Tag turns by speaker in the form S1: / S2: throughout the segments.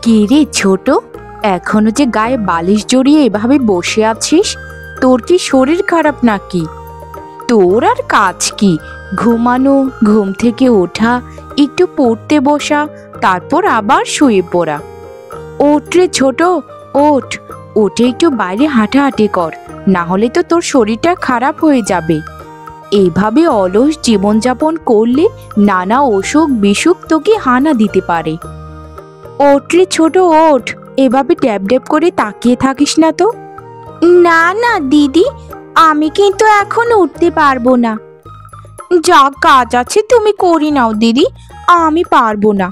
S1: কে রে ছোট, এখনো যে গায়ে বালিশ জড়িয়ে এভাবে বসে আছিস? তোর কি শরীর খারাপ নাকি? তোর আর কাজ কি? ঘুমানো, ঘুম থেকে ওঠা, একটু পড়তে বসা, তারপর আবার শুয়ে পড়া। ওঠ রে ছোট, ওঠ, ওঠে একটু বাইরে হাঁটাহাঁটি কর, না হলে তো তোর শরীরটা খারাপ হয়ে যাবে। এইভাবে অলস জীবনযাপন করলে নানা অসুখ বিসুখ তোকে হানা দিতে পারে। ওঠ রে ছোট, ওঠ, এভাবে ড্যাব ড্যাব করে তাকিয়ে থাকিস না তো। না না দিদি, আমি কিন্তু এখন উঠতে পারবো না। যা কাজ আছে তুমি করে নাও দিদি, আমি পারবো না।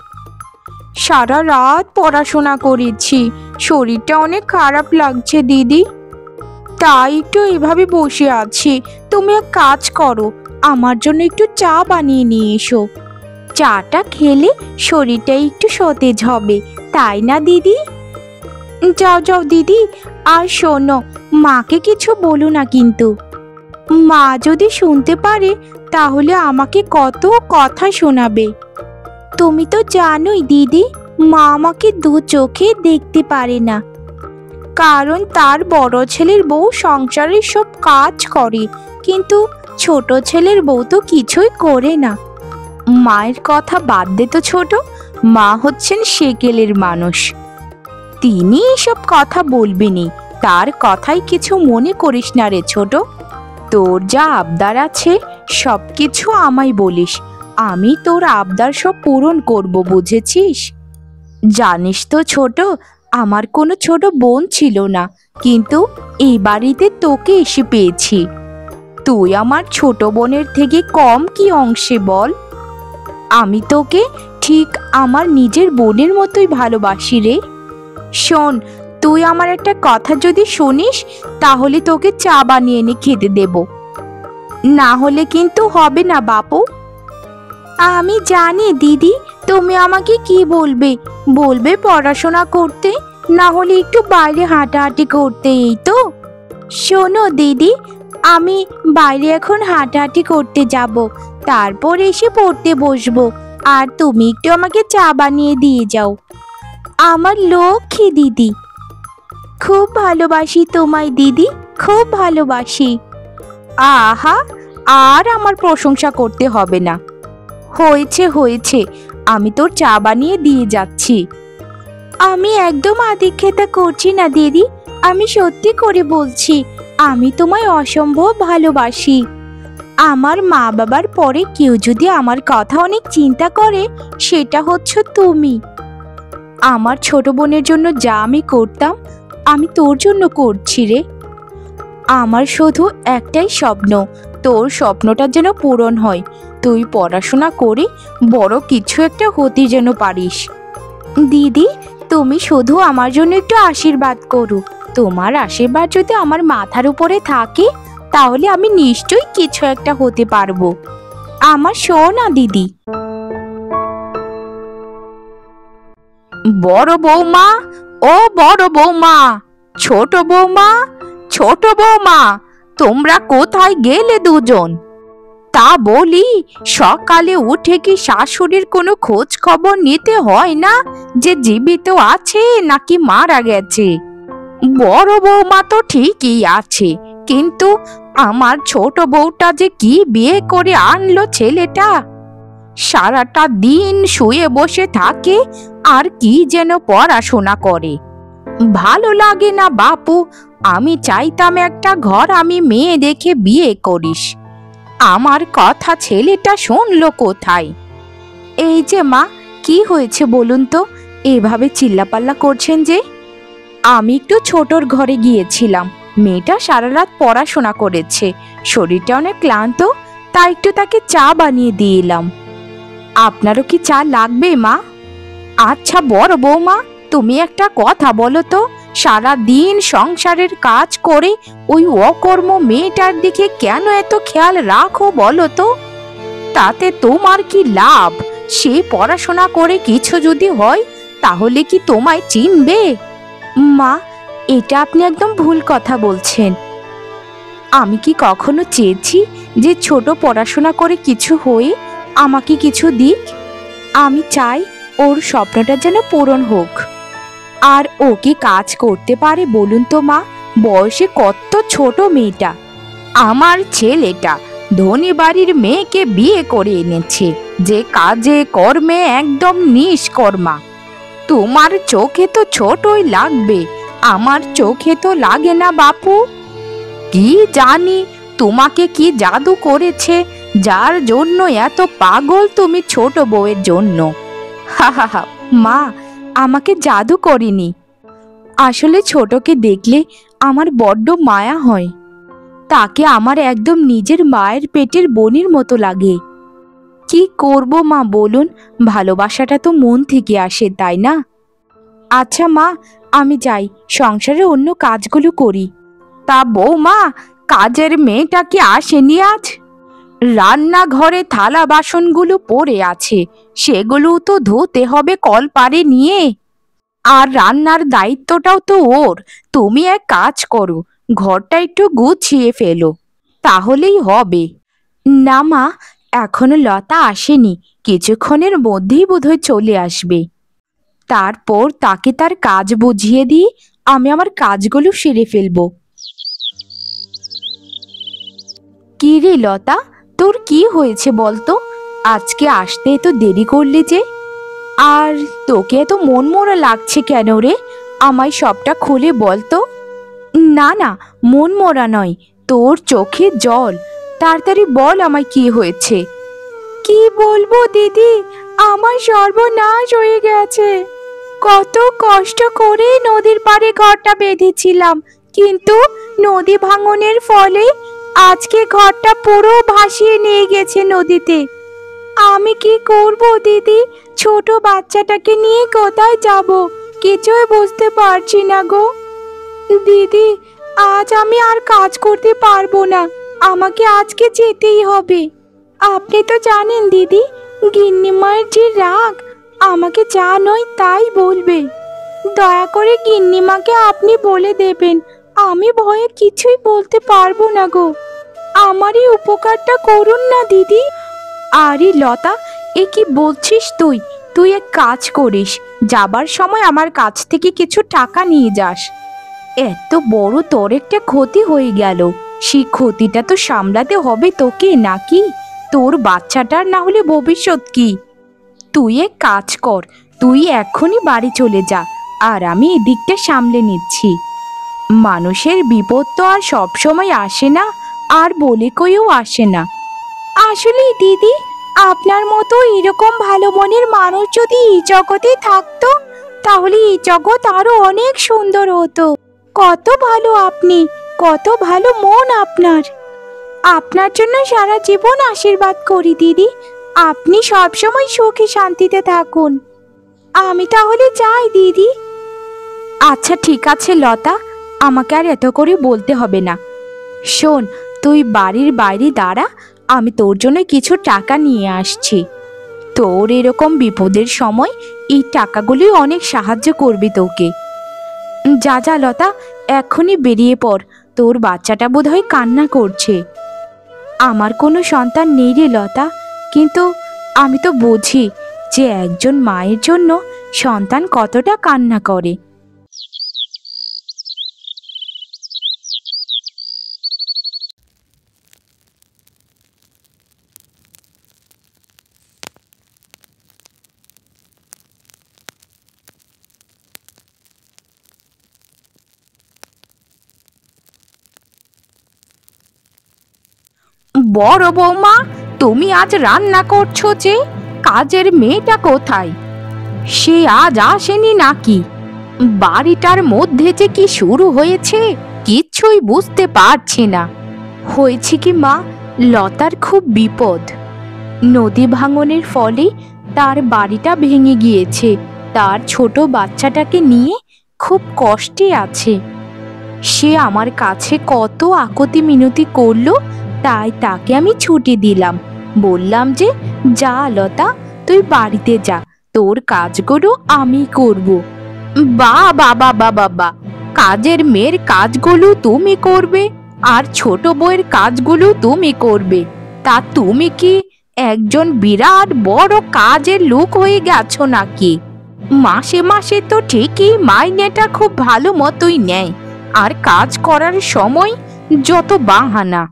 S1: সারা রাত পড়াশোনা করেছি, শরীরটা অনেক খারাপ লাগছে দিদি, তাই একটু এভাবে বসে আছি। তুমি এক কাজ করো, আমার জন্য একটু চা বানিয়ে নিয়ে এসো। চাটা খেলে শরীরটা একটু সতেজ হবে, তাই না দিদি? যাও যাও দিদি, আর শোনো, মাকে কিছু বলো না কিন্তু। মা যদি শুনতে পারে তাহলে আমাকে কত কথা শোনাবে। তুমি তো জানোই দিদি, মা আমাকে দু চোখে দেখতে পারে না, কারণ তার বড় ছেলের বউ সংসারের সব কাজ করে, কিন্তু ছোট ছেলের বউ তো কিছুই করে না। মায়ের কথা বাদ দে তো ছোট, মা হচ্ছেন সেকেলের মানুষ, তিনি এসব কথা বলবেনই, তার কথাই কিছু মনে করিস না রে ছোট। তোর যা আবদার আছে সব কিছু আমায় বলিস, আমি তোর আবদার সব পূরণ করব, বুঝেছিস? জানিস তো ছোট, আমার কোনো ছোট বোন ছিল না, কিন্তু এই বাড়িতে তোকে এসে পেয়েছি। তুই আমার ছোট বোনের থেকে কম কি অংশে বল? আমি তোকে ঠিক আমার নিজের বোনের মতোই ভালোবাসি রে। শোন, তুই আমার একটা কথা যদি শুনিস তাহলে তোকে চা বানিয়ে এনে খেতে দেব, না হলে কিন্তু হবে না বাপু। আমি জানি দিদি, তুমি আমাকে কি বলবে, বলবে পড়াশোনা করতে, না হলে একটু বাইরে হাঁটাহাঁটি করতে, এই তো। শোনো দিদি, আমি বাইরে এখন হাঁটাহাঁটি করতে যাব, তারপর এসে পড়তে বসবো, আর তুমি একটু আমাকে চা বানিয়ে দিয়ে যাও। আমার লক্ষ্মী দিদি, খুব ভালোবাসি তোমায় দিদি, খুব ভালোবাসি। আহা, আর আমার প্রশংসা করতে হবে না, হয়েছে হয়েছে, আমি তোর চা বানিয়ে দিয়ে যাচ্ছি। আমি একদম আদিক্ষেতা করছি না দিদি, আমি সত্যি করে বলছি, আমি তোমায় অসম্ভব ভালোবাসি। আমার মা বাবার পরে কেউ যদি আমার কথা অনেক চিন্তা করে, সেটা হচ্ছে তুমি। আমার ছোট বোনের জন্য যা আমি করতাম, আমি তোর জন্য করছি রে। আমার শুধু একটাই স্বপ্ন, তোর স্বপ্নটা যেন পূরণ হয়, তুই পড়াশোনা করে বড় কিছু একটা হতে যেন পারিস। দিদি, তুমি শুধু আমার জন্য একটু আশীর্বাদ করো, তোমার আশীর্বাদ যদি আমার মাথার উপরে থাকে তাহলে আমি নিশ্চয়ই কিছু একটা হতে পারবো। আমার সোনা দিদি। বড় বৌমা, ও বড় বৌমা, ছোট বৌমা, ছোট বৌমা, তোমরা কোথায় গেলে দুজন? তা বলি, সকালে উঠে কি শাশুড়ির কোনো খোঁজ খবর নিতে হয় না যে জীবিত আছে নাকি মারা গেছে? বড় বৌমা তো ঠিকই আছে, কিন্তু আমার ছোট বউটা যে কি বিয়ে করে আনলো ছেলেটা, সারাটা দিন শুয়ে বসে থাকে আর কি যেন পড়াশোনা করে। ভালো লাগে না বাপু, আমি চাইতাম একটা ঘর আমি মেয়ে দেখে বিয়ে করিস। আমার কথা ছেলেটা শুনলো কোথায়? এই যে মা, কি হয়েছে বলুন তো, এভাবে চিল্লাপাল্লা করছেন যে? আমি একটু ছোটর ঘরে গিয়েছিলাম, মেয়েটা সারা রাত পড়াশোনা করেছে, শরীরটা অনেক ক্লান্ত, তাই একটু তাকে চা বানিয়ে দিয়ে এলাম। আপনারও কি চা লাগবে মা? আচ্ছা বড় বৌমা, তুমি একটা কথা বলো তো, সারা দিন সংসারের কাজ করে ওই অকর্ম মেয়েটার দিকে কেন এত খেয়াল রাখো বলো তো? তাতে তোমার কি লাভ? সে পড়াশোনা করে কিছু যদি হয় তাহলে কি তোমায় চিনবে? মা, এটা আপনি একদম ভুল কথা বলছেন। আমি কি কখনো চেয়েছি যে ছোট পড়াশোনা করে কিছু হয়ে আমাকে কিছু দিক? আমি চাই ওর স্বপ্নটা যেন পূরণ হোক। আর ও কি কাজ করতে পারে বলুন তো মা? বয়সে কত ছোট মেয়েটা। আমার ছেলেটা ধনী বাড়ির মেয়েকে বিয়ে করে এনেছে, যে কাজে কর্মে একদম নিষ্কর্মা। তোমার চোখে তো ছোটই লাগবে, আমার চোখে তো লাগে না বাপু। কি জানি তোমাকে কি জাদু করেছে, যার জন্য এত পাগল তুমি ছোট বউয়ের জন্য। হা হা হা। মা, আমাকে জাদু করেনি। আসলে ছোটকে দেখলে আমার বড্ড মায়া হয়। তাকে আমার একদম নিজের মায়ের পেটের বোনের মতো লাগে। কি করব মা বলুন, ভালোবাসাটা তো মন থেকে আসে, তাই না? আচ্ছা মা, আমি যাই, সংসারে অন্য কাজগুলো করি। তা বৌমা, কাজের মেয়েটা কি আসেনি আজ? রান্নাঘরে থালা বাসনগুলো পড়ে আছে, সেগুলো তো ধুতে হবে কল পাড়ে নিয়ে। আর রান্নার দায়িত্বটাও তো ওর। তুমি এক কাজ করো, ঘরটা একটু গুছিয়ে ফেলো, তাহলেই হবে। না মা, এখনো লতা আসেনি, কিছুক্ষণের মধ্যেই বোধহয় চলে আসবে। তারপর তাকে তার কাজ বুঝিয়ে দিয়ে আমি আমার কাজগুলো সেরে ফেলবো। কি রে লতা, তোর কি হয়েছে বলতো? আজকে আসতে এত দেরি করলি যে? আর তোকে এত মন মরা লাগছে কেন রে? আমায় সবটা খুলে বলতো। না না, মন মরা নয়, তোর চোখে জল। তাড়াতাড়ি বল আমায় কি হয়েছে। কি বলবো দিদি, আমার সর্বনাশ হয়ে গেছে। কত কষ্ট করে নদীর পাড়ে ঘরটা বেঁধেছিলাম, কিন্তু নদী ভাঙনের ফলে আজকে ঘরটা পুরো ভাসিয়ে নিয়ে গেছে নদীতে। আমি কি করব দিদি? ছোট বাচ্চাটাকে নিয়ে কোথায় যাব, কিছুই বুঝতে পারছি না গো। দিদি, আজ আমি আর কাজ করতে পারবো না, আমাকে আজকে যেতেই হবে। আপনি তো জানেন দিদি, গিন্নিমায়ের যে রাগ, আমাকে যা নয় তাই বলবে। দয়া করে গিন্নিমাকে আপনি বলে দেবেন, আমি ভয়ে কিছুই বলতে পারবো না গো। আমার এই উপকারটা করুন না দিদি। আরে লতা, এ কি বলছিস তুই? তুই এক কাজ করিস, যাবার সময় আমার কাছ থেকে কিছু টাকা নিয়ে যাস। এত বড় তোর একটা ক্ষতি হয়ে গেল, সেই ক্ষতিটা তো সামলাতে হবে তোকে, নাকি? তোর বাচ্চাটার না হলে ভবিষ্যৎ কি? তুই এক কাজ কর, তুই এক্ষুনি বাড়ি চলে যা, আর আমি এদিকটা সামলে নিচ্ছি। মানুষের বিপদ তো আর সবসময় আসে না, আর বলে কইও আসে না। আসলে দিদি, আপনার মতো এরকম ভালো মনের মানুষ যদি এই জগতে থাকতো, তাহলে এই জগৎ আরো অনেক সুন্দর হতো। কত ভালো আপনি, কত ভালো মন আপনার। আপনার জন্য সারা জীবন আশীর্বাদ করি দিদি। আপনি সবসময় সুখে শান্তিতে থাকুন। আমি তাহলে যাই দিদি। আচ্ছা ঠিক আছে লতা, আমাকে আর এত করে বলতে হবে না। শোন, তুই বাড়ির বাইরে দাঁড়া, আমি তোর জন্য কিছু টাকা নিয়ে আসছি। তোর এরকম বিপদের সময় এই টাকাগুলি অনেক সাহায্য করবে তোকে। যা যা লতা, এক্ষুনি বেরিয়ে পড়, তোর বাচ্চাটা বোধহয় কান্না করছে। আমার কোনো সন্তান নেই রে লতা, কিন্তু আমি তো বুঝি যে একজন মায়ের জন্য সন্তান কতটা কান্না করে। বড় বৌমা, তুমি আজ রান্না করছো যে? কাজের মেয়েটা কোথায়? সে আজ আসেনি নাকি? বাড়িটার মধ্যে যে কি শুরু হয়েছে কিচ্ছুই বুঝতে পারছি না। হয়েছে কি মা, লতার খুব বিপদ। নদী ভাঙনের ফলে তার বাড়িটা ভেঙে গিয়েছে, তার ছোট বাচ্চাটাকে নিয়ে খুব কষ্টে আছে। সে আমার কাছে কত আকুতি মিনতি করলো, তাই তাকে আমি ছুটি দিলাম। বললাম যে যা লতা, তুই বাড়িতে যা, তোর কাজগুলো আমি করব। বা বাবা বাবা বা, কাজের মেয়ের কাজগুলো তুমি করবে আর ছোট বউয়ের কাজগুলো তুমি করবে? তা তুমি কি একজন বিরাট বড় কাজের লোক হয়ে গেছো নাকি? মাসে মাসে তো ঠিকই মাইনেটা খুব ভালো মতোই নেয়, আর কাজ করার সময় যত বাহানা।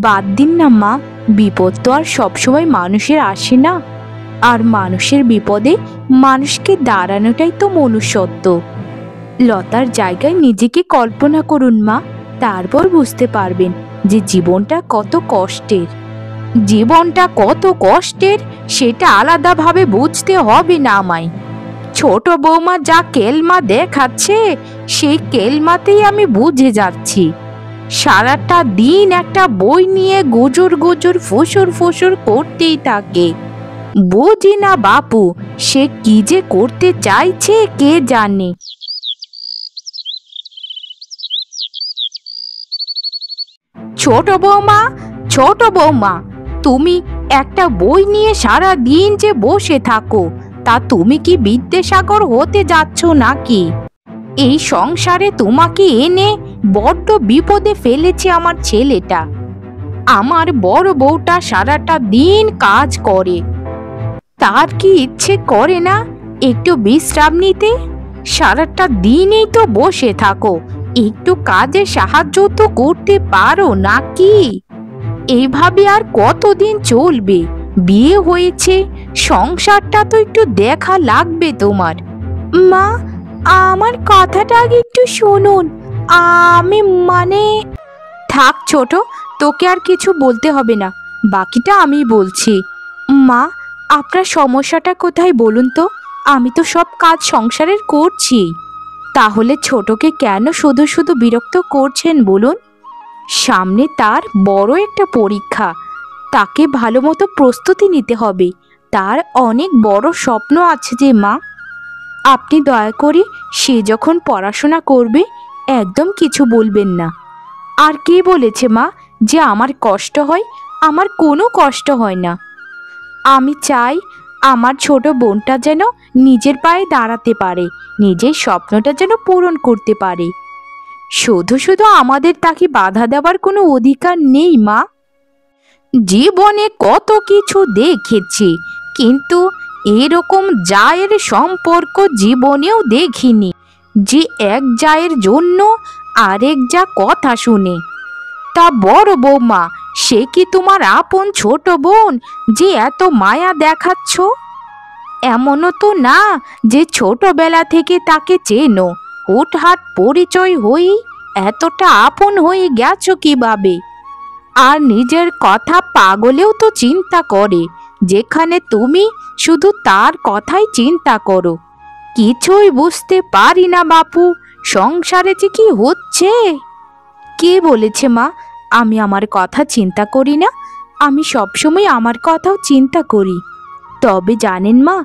S1: বাদ দিন না মা, বিপদ তো আর সবসময় মানুষের আসে না, আর মানুষের বিপদে মানুষকে দাঁড়ানোটাই তো মনুষ্যত্ব। লতার জায়গায় নিজেকে কল্পনা করুন মা, তারপর বুঝতে পারবেন যে জীবনটা কত কষ্টের। জীবনটা কত কষ্টের সেটা আলাদাভাবে বুঝতে হবে না আমায়। ছোট বৌমা যা কেলমা দেখাচ্ছে সেই কেলমাতেই আমি বুঝে যাচ্ছি। সারাটা দিন একটা বই নিয়ে গুজর গুজর ফুসুর ফুসুর করতেই থাকে। বুঝি না বাপু, সে কি যে করতে চাইছে কে জানে। ছোট বৌমা, ছোট বৌমা, তুমি একটা বই নিয়ে সারা দিন যে বসে থাকো, তা তুমি কি বিদ্যাসাগর হতে যাচ্ছ নাকি? এই সংসারে তোমাকে এনে বড্ড বিপদে ফেলেছে আমার ছেলেটা। আমার বড় বউটা সারাটা দিন কাজ করে, তার কি ইচ্ছে করে না একটু বিশ্রাম নিতে? সারাটা দিনই তো বসে থাকো, একটু কাজে সাহায্য তো করতে পারো নাকি? এইভাবে আর কতদিন চলবে? বিয়ে হয়েছে, সংসারটা তো একটু দেখা লাগবে তোমার। মা, আমার কথাটা আগে একটু শুনুন। আমি মানে থাক ছোট, তোকে আর কিছু বলতে হবে না, বাকিটা আমি বলছি। মা, আপনার সমস্যাটা কোথায় বলুন তো? আমি তো সব কাজ সংসারের করছি, তাহলে ছোটকে কেন শুধু শুধু বিরক্ত করছেন বলুন? সামনে তার বড় একটা পরীক্ষা, তাকে ভালো মতো প্রস্তুতি নিতে হবে। তার অনেক বড় স্বপ্ন আছে যে মা। আপনি দয়া করে সে যখন পড়াশোনা করবে একদম কিছু বলবেন না। আর কে বলেছে মা যে আমার কষ্ট হয়? আমার কোনো কষ্ট হয় না। আমি চাই আমার ছোট বোনটা যেন নিজের পায়ে দাঁড়াতে পারে, নিজের স্বপ্নটা যেন পূরণ করতে পারে। শুধু শুধু আমাদের তাকে বাধা দেওয়ার কোনো অধিকার নেই মা। জীবনে কত কিছু দেখেছি, কিন্তু এরকম জায়ের সম্পর্ক জীবনেও দেখিনি, যে এক জায়ের জন্য আরেক যা কথা শুনে। তা বড় বৌমা, সে কি তোমার আপন ছোট বোন যে এত মায়া দেখাচ্ছ? এমনও তো না যে ছোটবেলা থেকে তাকে চেনো, হুটহাট পরিচয় হয়েই এতটা আপন হয়ে গেছো কিভাবে? আর নিজের কথা পাগলেও তো চিন্তা করে, যেখানে তুমি শুধু তার কথাই চিন্তা করো। কিছুই বুঝতে পারি না বাপু, সংসারে যে কি হচ্ছে। কে বলেছে মা আমি আমার কথা চিন্তা করি না? আমি সবসময় আমার কথাও চিন্তা করি। তবে জানেন মা,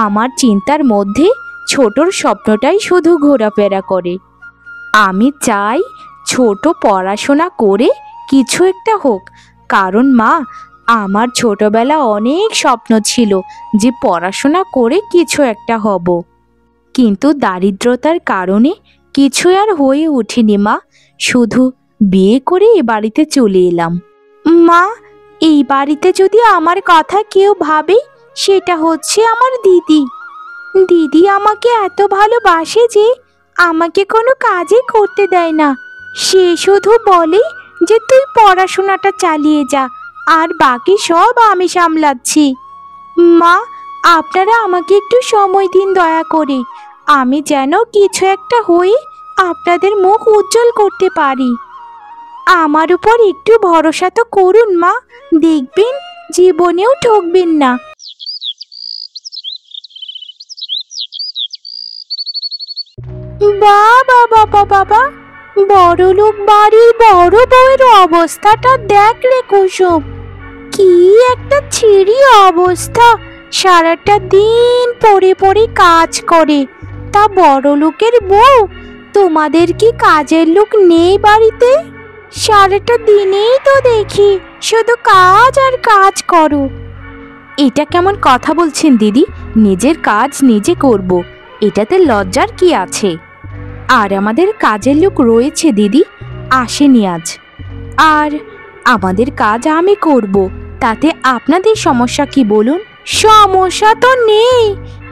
S1: আমার চিন্তার মধ্যে ছোটর স্বপ্নটাই শুধু ঘোরাফেরা করে। আমি চাই ছোট পড়াশোনা করে কিছু একটা হোক, কারণ মা, আমার ছোটবেলা অনেক স্বপ্ন ছিল যে পড়াশোনা করে কিছু একটা হব, কিন্তু দারিদ্রতার কারণে কিছু আর হয়ে ওঠেনি মা। শুধু বিয়ে করে এ বাড়িতে চলে এলাম। মা, এই বাড়িতে যদি আমার কথা কেউ ভাবে, সেটা হচ্ছে আমার দিদি। দিদি আমাকে এত ভালোবাসে যে আমাকে কোনো কাজই করতে দেয় না। সে শুধু বলে যে তুই পড়াশোনাটা চালিয়ে যা, আর বাকি সব আমি সামলাচ্ছি। মা, আপনারা আমাকে একটু সময় দিন দয়া করে, আমি যেন কিছু একটা হয়ে আপনাদের মুখ উজ্জ্বল করতে পারি। আমার উপর একটু ভরসা তো করুন মা, দেখবেন জীবনেও ঠকবেন না। বাবা বাবা বাবা, বড়লোক বাড়ির বড় বউয়ের অবস্থাটা দেখ রে কুসুম, কি একটা ছিঁড়ি অবস্থা। সারাটা দিন পড়ে পড়ে কাজ করে। তা বড়লোকের বউ, তোমাদের কি কাজের লোক নেই বাড়িতে? সারাটা দিনেই তো দেখি শুধু কাজ আর কাজ করো। এটা কেমন কথা বলছেন দিদি? নিজের কাজ নিজে করব, এটাতে লজ্জার কি আছে? আর আমাদের কাজের লোক রয়েছে দিদি, আসেনি আজ। আর আমাদের কাজ আমি করব, তাতে আপনাদের সমস্যা কি বলুন? সমস্যা তো নেই,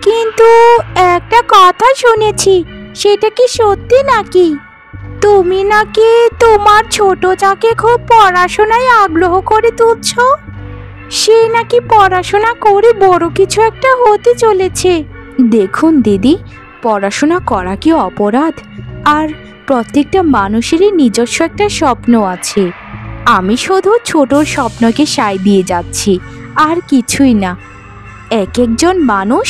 S1: কিন্তু একটা কথা শুনেছি, সেটা কি সত্যি নাকি? তুমি নাকি তোমার ছোট যাকে খুব পড়াশোনায় আগ্রহ করে তুলছ। সে নাকি পড়াশোনা করে বড় কিছু একটা হতে চলেছে। দেখুন দিদি, পড়াশোনা করা কি অপরাধ? আর প্রত্যেকটা মানুষেরই নিজস্ব একটা স্বপ্ন আছে। আমি শুধু ছোট স্বপ্নকে সায় দিয়ে যাচ্ছি, আর কিছুই না। এক একজন মানুষ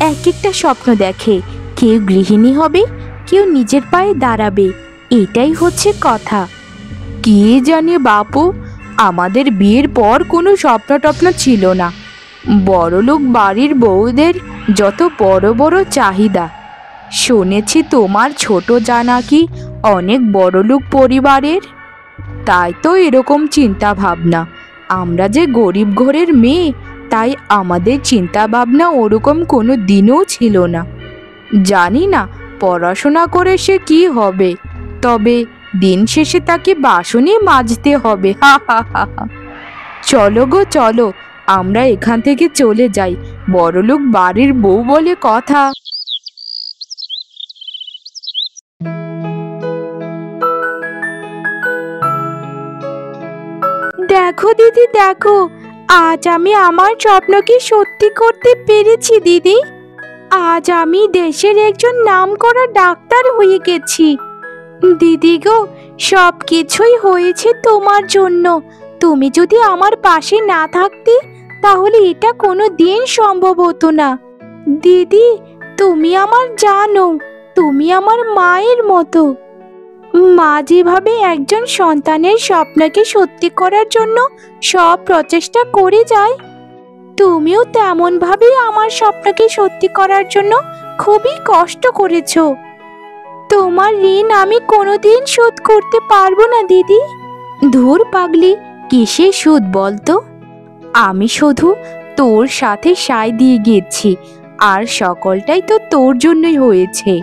S1: এক একটা স্বপ্ন দেখে। কেউ গৃহিণী হবে, কেউ নিজের পায়ে দাঁড়াবে, এটাই হচ্ছে কথা। কে জানে বাপু, আমাদের বিয়ের পর কোনো স্বপ্ন টপ্ন ছিল না। বড়লোক বাড়ির বউদের যত বড় বড় চাহিদা। শুনেছি তোমার ছোট যা নাকি অনেক বড়লোক পরিবারের। তাই তো এরকম চিন্তা ভাবনা। আমরা যে গরিব ঘরের মেয়ে, তাই আমাদের চিন্তা ভাবনা ওরকম কোনো দিনও ছিল না। জানি না পড়াশোনা করে সে কি হবে, তবে দিন শেষে তাকে বাসনই মাজতে হবে। হা হা হা হা। চলো গো চলো, আমরা এখান থেকে চলে যাই। বড়লোক বাড়ির বউ বলে কথা। দেখো দিদি দেখো, আজ আমি আমার স্বপ্নকে সত্যি করতে পেরেছি দিদি। আজ আমি দেশের একজন নামকরা ডাক্তার হয়ে গেছি। দিদি গো, সব কিছুই হয়েছে তোমার জন্য। তুমি যদি আমার পাশে না থাকতে, তাহলে এটা কোনো দিন সম্ভব হতো না। দিদি, তুমি আমার জানো, তুমি আমার মায়ের মতো। মা যেভাবে একজন সন্তানের স্বপ্নকে সত্যি করার জন্য সব প্রচেষ্টা করে যায়, তুমিও তেমন ভাবে আমার স্বপ্নকে সত্যি করার জন্য খুবই কষ্ট করেছো। তোমার ঋণ আমি কোনোদিন শোধ করতে পারবো না দিদি। ধুর পাগলি, কিসে সুদ বলতো? আমি শুধু তোর সাথে সায় দিয়ে গেছি, আর সকলটাই তো তোর জন্যই হয়েছে।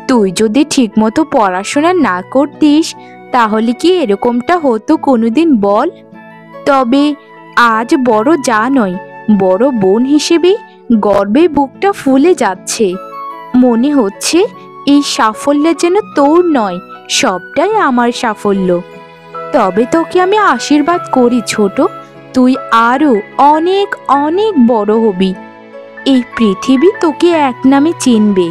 S1: তুই যদি ঠিকমতো পড়াশোনা না করতিস, তাহলে কি এরকমটা হতো কোনোদিন বল? তবে আজ বড় যা নয়, বড় বোন হিসেবে গর্বে বুকটা ফুলে যাচ্ছে। মনে হচ্ছে এই সাফল্য যেন তোর নয়, সবটাই আমার সাফল্য। তবে তোকে আমি আশীর্বাদ করি ছোট, তুই আরো অনেক অনেক বড় হবি। এই পৃথিবী তোকে এক নামে চিনবে।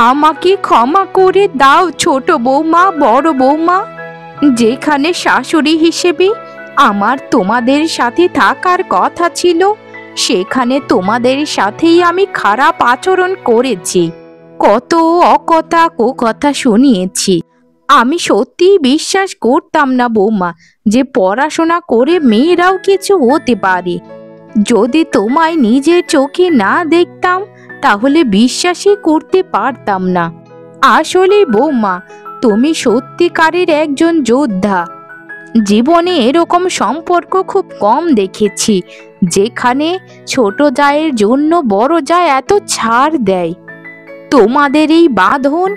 S1: আমাকে ক্ষমা করে দাও ছোট বৌমা, বড় বৌমা। যেখানে শাশুড়ি হিসেবে আমার তোমাদের সাথে থাকার কথা ছিল, সেখানে তোমাদের সাথেই আমি খারাপ আচরণ করেছি। কত অকথা কুকথা শুনিয়েছি। আমি সত্যি বিশ্বাস করতাম না বৌমা, যে পড়াশোনা করে মেয়েরাও কিছু হতে পারে। যদি তোমায় নিজের চোখে না দেখতাম, তাহলে বিশ্বাসই করতে পারতাম না। আসলে বৌমা, তুমি সত্যিকারের একজন যোদ্ধা। জীবনে এরকম সম্পর্ক খুব কম দেখেছি, যেখানে ছোট জায়ের জন্য বড় জায় এত ছাড় দেয়। তোমাদের এই বাঁধন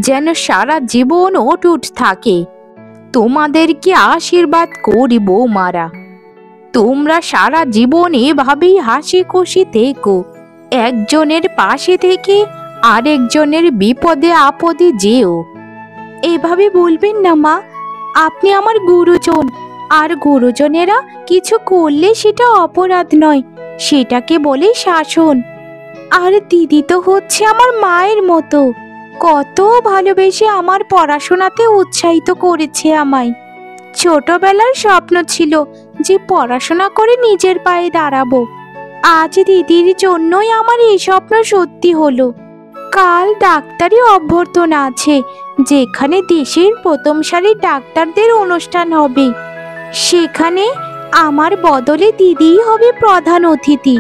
S1: যেন সারা জীবন অটুট থাকে। তোমাদেরকে আশীর্বাদ করি বৌমারা। তোমরা সারা জীবন এভাবেই হাসি খুশি থেকো। একজনের পাশে থেকে আরেকজনের বিপদে আপদে যেও। এভাবে বলবেন না মা, আপনি আমার গুরুজন, আর গুরুজনেরা কিছু করলে সেটা অপরাধ নয়, সেটাকে বলে শাসন। আর দিদি তো হচ্ছে আমার মায়ের মতো, কত ভালোবেসে আমার পড়াশোনাতে উৎসাহিত করেছে আমায়। ছোটবেলার স্বপ্ন ছিল যে পড়াশোনা করে নিজের পায়ে দাঁড়াবো। আজ দিদির জন্যই আমার এই স্বপ্ন সত্যি হলো। কাল ডাক্তারি অভ্যর্থনা আছে, যেখানে দেশের প্রথম সারির ডাক্তারদের অনুষ্ঠান হবে। সেখানে আমার বদলে দিদিই হবে প্রধান অতিথি।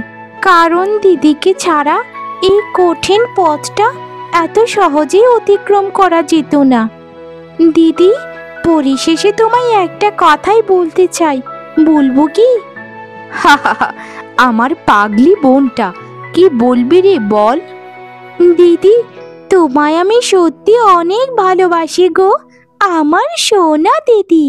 S1: কারণ দিদিকে ছাড়া এই কঠিন পথটা এত সহজেই অতিক্রম করা যেত না। দিদি, পরিশেষে তোমায় একটা কথাই বলতে চাই, বলবো কি? হা হা হা, আমার পাগলি বোনটা, কি বলবি রে বল। দিদি, তোমায় আমি সত্যি অনেক ভালোবাসি গো, আমার সোনা দিদি।